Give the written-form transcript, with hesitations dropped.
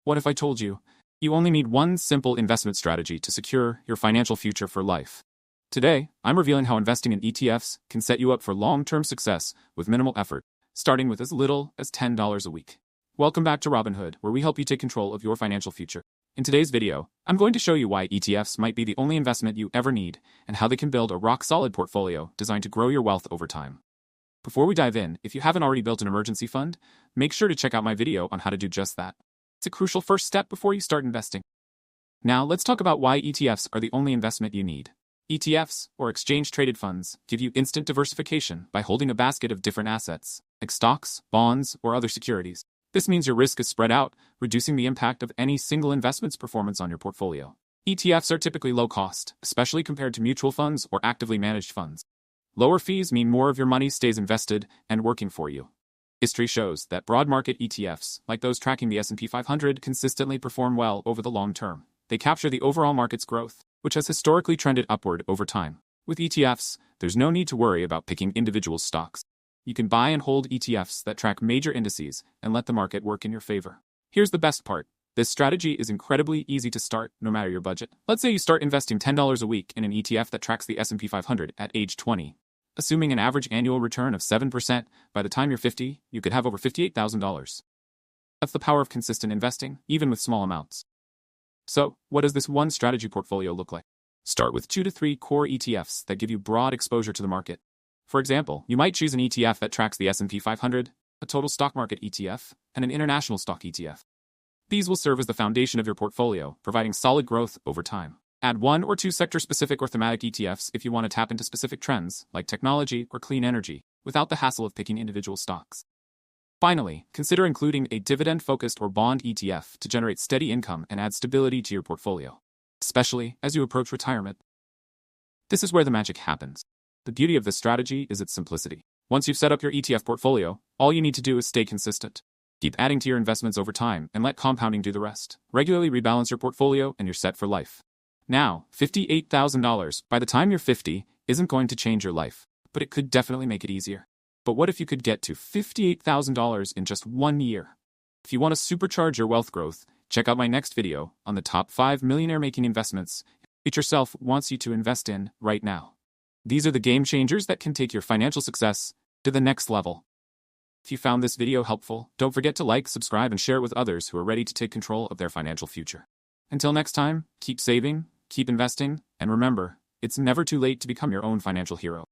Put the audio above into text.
What if I told you, you only need one simple investment strategy to secure your financial future for life? Today, I'm revealing how investing in ETFs can set you up for long-term success with minimal effort, starting with as little as $10 a week. Welcome back to Robinhood, where we help you take control of your financial future. In today's video, I'm going to show you why ETFs might be the only investment you ever need and how they can build a rock-solid portfolio designed to grow your wealth over time. Before we dive in, if you haven't already built an emergency fund, make sure to check out my video on how to do just that. It's a crucial first step before you start investing. Now, let's talk about why ETFs are the only investment you need. ETFs, or exchange-traded funds, give you instant diversification by holding a basket of different assets, like stocks, bonds, or other securities. This means your risk is spread out, reducing the impact of any single investment's performance on your portfolio. ETFs are typically low cost, especially compared to mutual funds or actively managed funds. Lower fees mean more of your money stays invested and working for you. History shows that broad market ETFs, like those tracking the S&P 500, consistently perform well over the long term. They capture the overall market's growth, which has historically trended upward over time. With ETFs, there's no need to worry about picking individual stocks. You can buy and hold ETFs that track major indices and let the market work in your favor. Here's the best part. This strategy is incredibly easy to start, no matter your budget. Let's say you start investing $10 a week in an ETF that tracks the S&P 500 at age 20. Assuming an average annual return of 7%, by the time you're 50, you could have over $58,000. That's the power of consistent investing, even with small amounts. So, what does this one strategy portfolio look like? Start with 2 to 3 core ETFs that give you broad exposure to the market. For example, you might choose an ETF that tracks the S&P 500, a total stock market ETF, and an international stock ETF. These will serve as the foundation of your portfolio, providing solid growth over time. Add 1 or 2 sector-specific or thematic ETFs if you want to tap into specific trends, like technology or clean energy, without the hassle of picking individual stocks. Finally, consider including a dividend-focused or bond ETF to generate steady income and add stability to your portfolio, especially as you approach retirement. This is where the magic happens. The beauty of this strategy is its simplicity. Once you've set up your ETF portfolio, all you need to do is stay consistent. Keep adding to your investments over time and let compounding do the rest. Regularly rebalance your portfolio and you're set for life. Now, $58,000 by the time you're 50 isn't going to change your life, but it could definitely make it easier. But what if you could get to $58,000 in just 1 year? If you want to supercharge your wealth growth, check out my next video on the top 5 millionaire-making investments it yourself wants you to invest in right now. These are the game changers that can take your financial success to the next level. If you found this video helpful, don't forget to like, subscribe, and share it with others who are ready to take control of their financial future. Until next time, keep saving, keep investing, and remember, it's never too late to become your own financial hero.